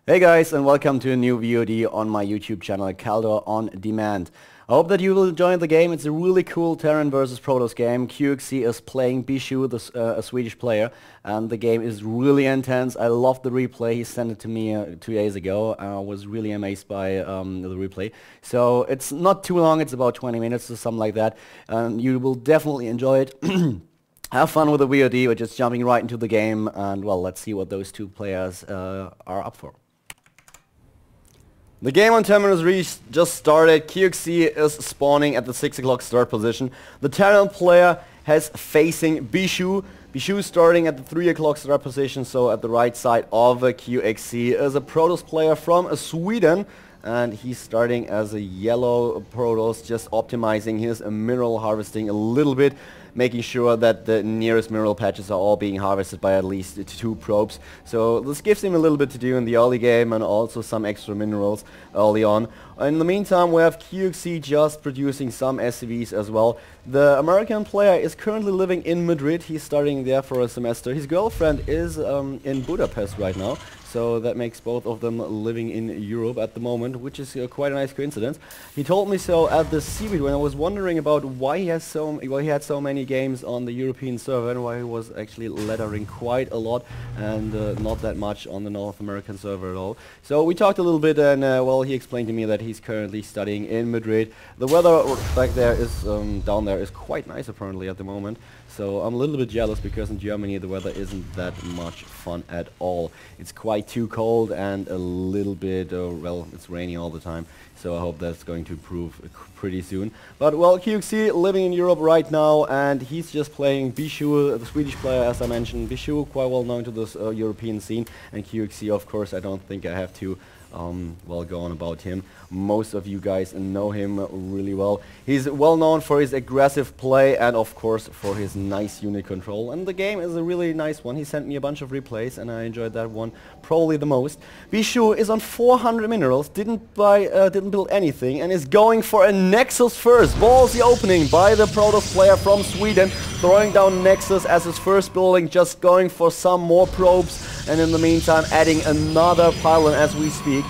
Hey guys, and welcome to a new VOD on my YouTube channel, Khaldor on Demand. I hope that you will enjoy the game. It's a really cool Terran versus Protoss game. QXC is playing Bischu, a Swedish player, and the game is really intense. I love the replay. He sent it to me 2 days ago. I was really amazed by the replay. So it's not too long, it's about 20 minutes or something like that. You will definitely enjoy it. Have fun with the VOD. We're just jumping right into the game, and well, let's see what those two players are up for. The game on Terminus Reach just started. QXC is spawning at the 6 o'clock start position. The Terran player has facing Bischu. Bischu starting at the 3 o'clock start position, so at the right side of QXC is a Protoss player from Sweden. And he's starting as a yellow Protoss, just optimizing his mineral harvesting a little bit, making sure that the nearest mineral patches are all being harvested by at least 2 probes. So this gives him a little bit to do in the early game and also some extra minerals early on. In the meantime, we have QXC just producing some SCVs as well. The American player is currently living in Madrid. He's starting there for a semester. His girlfriend is in Budapest right now. So that makes both of them living in Europe at the moment, which is quite a nice coincidence. He told me so at the seaweed when I was wondering about why he had so many games on the European server and why he was actually lettering quite a lot and not that much on the North American server at all. So we talked a little bit, and well, he explained to me that he's currently studying in Madrid. The weather back there is down there is quite nice apparently at the moment. So I'm a little bit jealous because in Germany the weather isn't that much fun at all. It's quite too cold and a little bit, well, it's raining all the time. So I hope that's going to improve pretty soon. But well, QXC living in Europe right now, and he's just playing Bischu, the Swedish player, as I mentioned. Bischu, quite well known to this European scene, and QXC, of course, I don't think I have to well, go on about him. Most of you guys know him really well. He's well known for his aggressive play and of course for his nice unit control, and the game is a really nice one. He sent me a bunch of replays and I enjoyed that one probably the most. Bischu is on 400 minerals, didn't build anything, and is going for a Nexus first. Ballsy opening by the Protoss player from Sweden, throwing down Nexus as his first building, just going for some more probes, and in the meantime adding another pylon as we speak.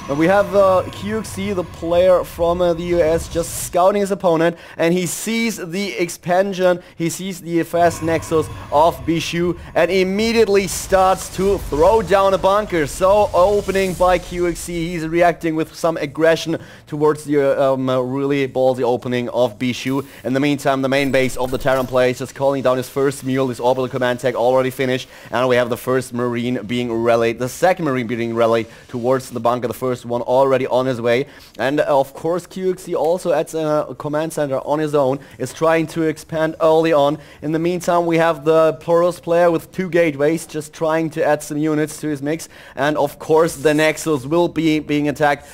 And we have QXC, the player from the US, just scouting his opponent, and he sees the expansion, he sees the fast nexus of Bischu, and immediately starts to throw down a bunker. So opening by QXC, he's reacting with some aggression towards the really ballsy opening of Bischu. In the meantime, the main base of the Terran player is just calling down his first mule, his orbital command tech already finished, and we have the first Marine being rallied, the second Marine being rallied towards the bunker, the first one already on his way. And of course QXC also adds a command center on his own, is trying to expand early on. In the meantime, we have the Protoss player with 2 gateways just trying to add some units to his mix, and of course the Nexus will be attacked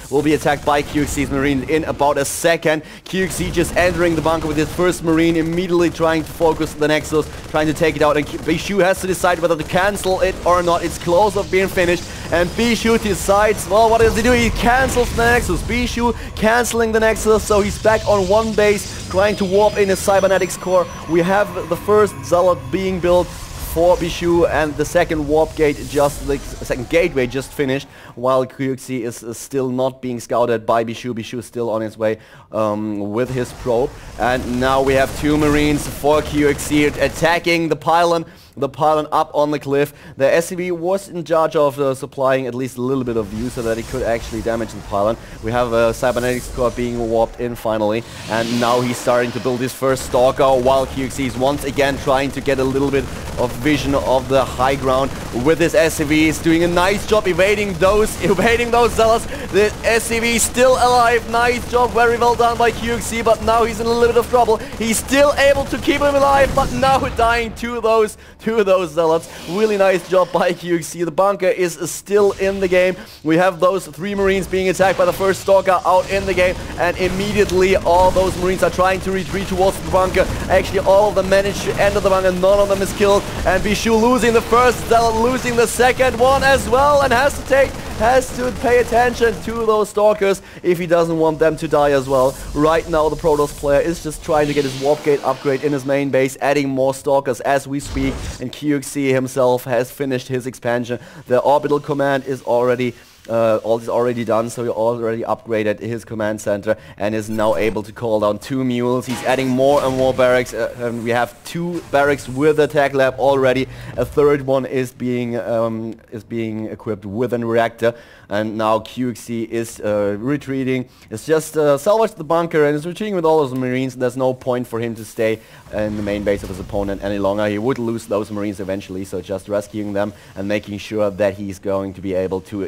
by QXC's Marine in about a second. QXC just entering the bunker with his first Marine, immediately trying to focus the Nexus, trying to take it out, and Bischu has to decide whether to cancel it or not. It's close of being finished, and Bischu decides, well, what does he do? He cancels the Nexus. Bischu cancelling the Nexus, so he's back on one base, trying to warp in his cybernetics core. We have the first Zealot being built for Bischu, and the second warp gate, the second gateway just finished, while QXC is still not being scouted by Bischu. Bischu is still on his way with his probe, and now we have 2 Marines for QXC attacking the pylon up on the cliff. The SCV was in charge of supplying at least a little bit of view so that it could actually damage the pylon. We have a cybernetics core being warped in finally, and now he's starting to build his first stalker, while QXC is once again trying to get a little bit of vision of the high ground with his SCV. He's doing a nice job evading those zealots. The SCV still alive. Nice job, very well done by QXC, but now he's in a little bit of trouble. He's still able to keep him alive, but now dying to those zealots. Really nice job by QXC. The bunker is still in the game. We have those 3 Marines being attacked by the first stalker out in the game, and immediately all those Marines are trying to retreat towards the bunker. Actually, all of them managed to enter the bunker. None of them is killed, and Bischu losing the first zealot, losing the second one as well, and has to pay attention to those stalkers if he doesn't want them to die as well. Right now the Protoss player is just trying to get his warp gate upgrade in his main base, adding more stalkers as we speak, and QXC himself has finished his expansion. The orbital command is already all is already done, so he already upgraded his command center and is now able to call down 2 mules. He's adding more and more barracks, and we have 2 barracks with a tech lab already. A third one is being equipped with a reactor, and now QXC is retreating. It's just salvaged the bunker and is retreating with all those marines. There's no point for him to stay in the main base of his opponent any longer. He would lose those marines eventually, so just rescuing them and making sure that he's going to be able to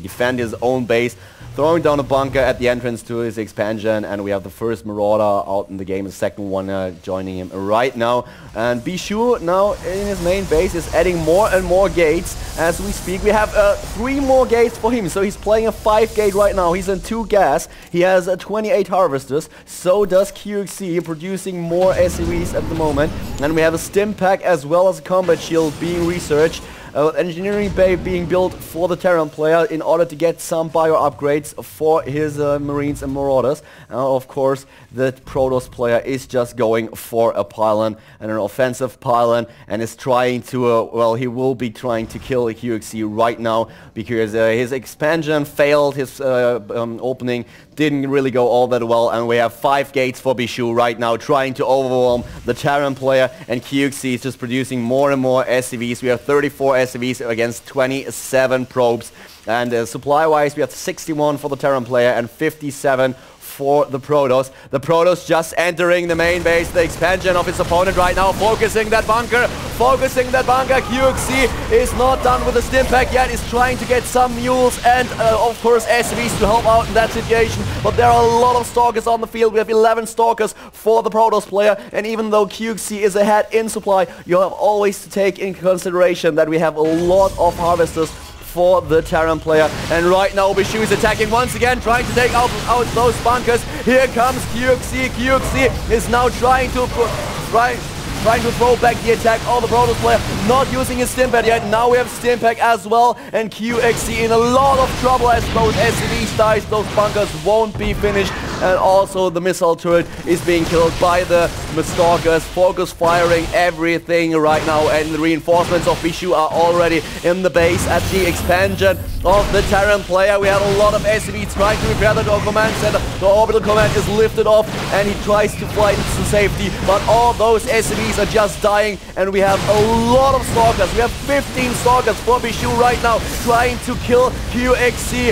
defend his own base, throwing down a bunker at the entrance to his expansion. And we have the first marauder out in the game, the second one joining him right now. And Bischu now in his main base is adding more and more gates as we speak. We have 3 more gates for him, so he's playing a 5 gate right now. He's in 2 gas. He has 28 harvesters. So does QXC, producing more SCVs at the moment. And we have a stim pack as well as a combat shield being researched. Engineering bay being built for the Terran player in order to get some bio upgrades for his marines and marauders. Of course, the protoss player is just going for a pylon, and an offensive pylon, and is trying to, well, he will be trying to kill QXC right now because his expansion failed, his opening didn't really go all that well, and we have 5 gates for Bischu right now trying to overwhelm the Terran player, and QXC is just producing more and more SCVs. We have 34 SCVs against 27 probes, and supply-wise we have 61 for the Terran player and 57 for the protoss. The protoss just entering the main base, the expansion of his opponent right now, focusing that bunker. QXC is not done with the stim pack yet, is trying to get some mules and of course SCVs to help out in that situation, but there are a lot of stalkers on the field. We have 11 stalkers for the protoss player, and even though QXC is ahead in supply, you have always to take in consideration that we have a lot of harvesters for the Terran player. And right now Bischu is attacking once again, trying to take out those bunkers. Here comes QXC. QXC is now trying to throw back the attack of the protoss player, not using his stim pack yet. Now we have stim pack as well, and QXC in a lot of trouble as those SCVs dies. Those bunkers won't be finished, and also the missile turret is being killed by the stalkers, focus firing everything right now, and the reinforcements of Bischu are already in the base at the expansion of the Terran player. We have a lot of SCVs trying to repair the command center. The orbital command is lifted off, and he tries to fly into safety, but all those SCVs are just dying, and we have a lot of stalkers. We have 15 stalkers for Bischu right now, trying to kill QXC,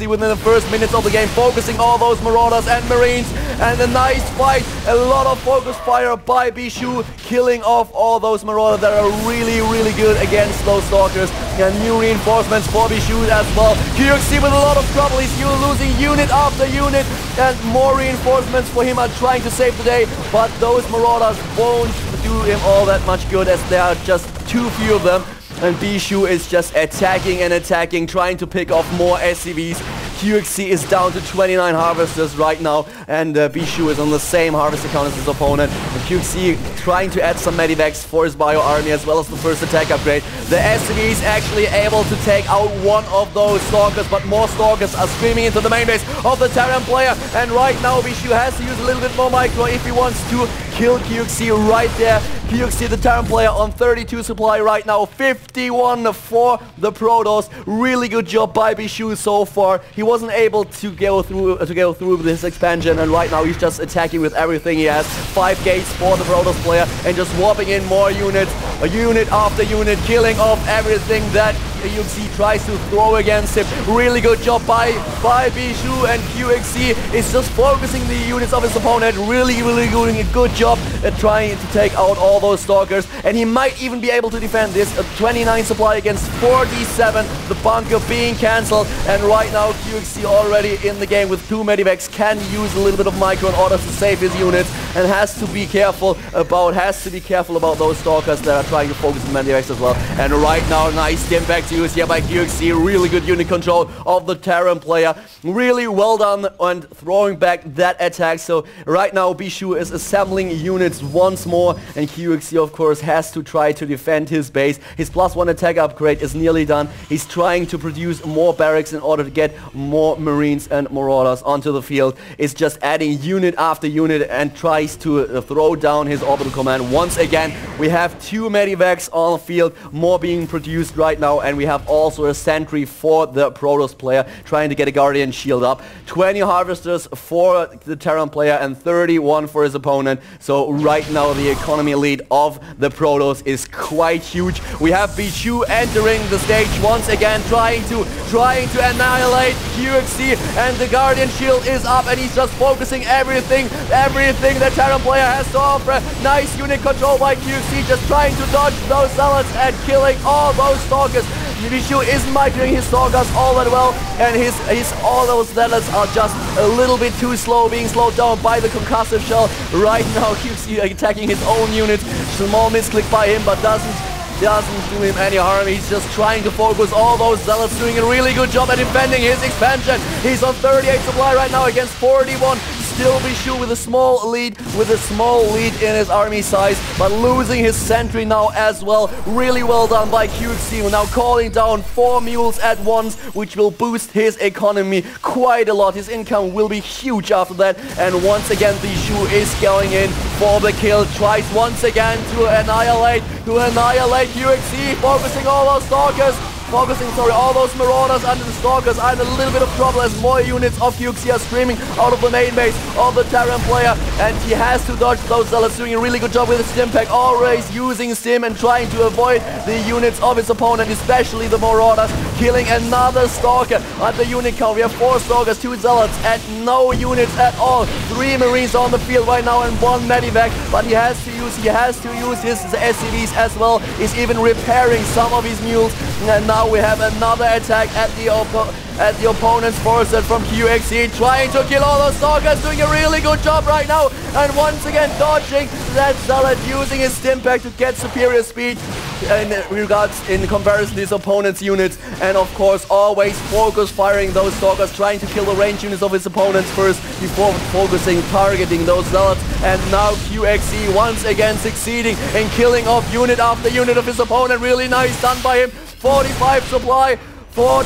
within the first minutes of the game, focusing all those marauders and marines, and a nice fight. A lot of focus fire by Bischu, killing off all those marauders that are really, really good against those stalkers, and new reinforcements for Bischu as well. QXC with a lot of trouble. He's losing unit after unit, and more reinforcements for him are trying to save the day, but those marauders won't do him all that much good as there are just too few of them, and Bischu is just attacking and attacking, trying to pick off more SCVs. QXC is down to 29 harvesters right now, and Bischu is on the same harvester count as his opponent. And QXC trying to add some medivacs for his bio army as well as the first attack upgrade. The SCV is actually able to take out one of those stalkers, but more stalkers are streaming into the main base of the Terran player, and right now Bischu has to use a little bit more micro if he wants to kill QXC right there. QXC, the Terran player, on 32 supply right now, 51 for the protoss. Really good job by Bischu so far. He wasn't able to go through with this expansion, and right now he's just attacking with everything he has. 5 gates for the protoss player, and just swapping in more units, unit after unit, killing off everything that QXC tries to throw against him. Really good job by Bischu, and QXC is just focusing the units of his opponent. Really doing a good job at trying to take out all those stalkers, and he might even be able to defend this. 29 supply against 47, the bunker being cancelled, and right now QXC already in the game with 2 medivacs, can use a little bit of micro in order to save his units, and has to be careful about those stalkers that are trying to focus on medivacs as well. And right now, nice impact use here by QXC. Really good unit control of the Terran player. Really well done on throwing back that attack. So right now Bischu is assembling units once more, and QXC of course has to try to defend his base. His +1 attack upgrade is nearly done. He's trying to produce more barracks in order to get more marines and marauders onto the field. Is just adding unit after unit and tries tries to throw down his orbital command. Once again, we have 2 medivacs on the field, more being produced right now, and we have also a sentry for the Protoss player trying to get a Guardian shield up. 20 harvesters for the Terran player and 31 for his opponent. So right now the economy lead of the Protoss is quite huge. We have Bischu entering the stage once again, trying to annihilate QXC, and the Guardian shield is up, and he's just focusing everything the Terran player has to offer. Nice unit control by QXC, just trying to dodge those zealots and killing all those stalkers. Bischu isn't microing his stalkers all that well, and all those zealots are just a little bit too slow, being slowed down by the concussive shell. Right now QXC attacking his own units. Small misclick by him, but doesn't do him any harm. He's just trying to focus all those zealots, doing a really good job at defending his expansion. He's on 38 supply right now against 41. Still Bischu with a small lead in his army size, but losing his sentry now as well. Really well done by QXC, now calling down 4 mules at once, which will boost his economy quite a lot. His income will be huge after that, and once again Bischu is going in for the kill. Tries once again to annihilate QXC, focusing all those stalkers. All those marauders under the stalkers are in a little bit of trouble as more units of QXC are streaming out of the main base of the Terran player, and he has to dodge those zealots, doing a really good job with his stim pack, always using stim and trying to avoid the units of his opponent, especially the marauders. Killing another stalker at the unit count. We have 4 stalkers, 2 zealots, and no units at all. 3 marines on the field right now and 1 medivac, but he has to use his SCVs as well. He's even repairing some of his mules, and now we have another attack at the opponent's forces from QXC, trying to kill all those stalkers, doing a really good job right now, and once again dodging that zealot, using his stim pack to get superior speed in comparison to his opponent's units, and of course always focus firing those stalkers, trying to kill the range units of his opponents first before targeting those zealots. And now QXC once again succeeding in killing off unit after unit of his opponent. Really nice done by him. 45 supply for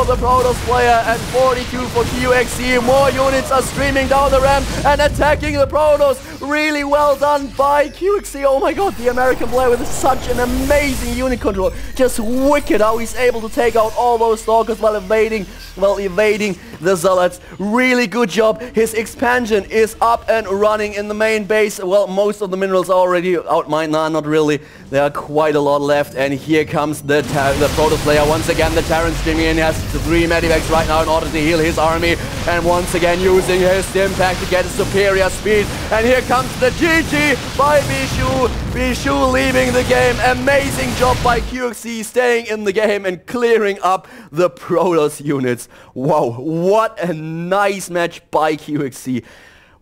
the Protoss player and 42 for QXC. More units are streaming down the ramp and attacking the Protoss. Really well done by QXC. Oh my god, the American player with such an amazing unit control. Just wicked how he's able to take out all those stalkers while evading the zealots. Really good job. His expansion is up and running in the main base. Well, most of the minerals are already outmined. Nah, not really. There are quite a lot left, and here comes the Protoss player. Once again, the Terran streaming in. He has 3 medivacs right now in order to heal his army, and once again using his stim pack to get a superior speed. And here comes the GG by Bischu. Bischu leaving the game. Amazing job by QXC, staying in the game and clearing up the Protoss units. Wow, what a nice match by QXC.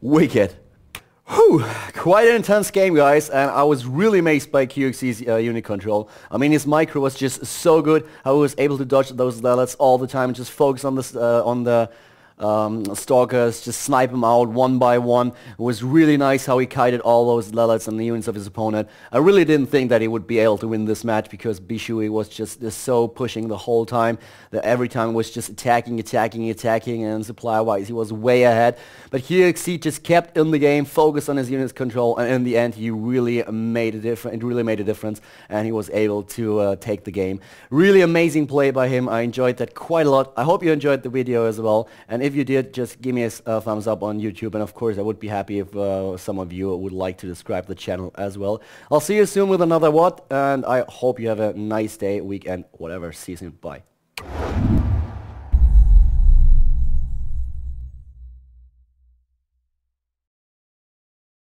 Wicked. Whew, quite an intense game, guys, and I was really amazed by QXC's unit control. I mean, his micro was just so good. How he was able to dodge those zealots all the time and just focus on the stalkers, just snipe them out one by one. It was really nice how he kited all those zealots and the units of his opponent. I really didn't think that he would be able to win this match because Bischu was just so pushing the whole time. That every time was just attacking, and supply-wise he was way ahead. But QXC just kept in the game, focused on his units control, and in the end he really made a difference. It really made a difference, and he was able to take the game. Really amazing play by him. I enjoyed that quite a lot. I hope you enjoyed the video as well, and if you did, just give me a thumbs up on YouTube, and of course I would be happy if some of you would like to subscribe to the channel as well. I'll see you soon with another WOT, and I hope you have a nice day, weekend, whatever. See you soon. Bye.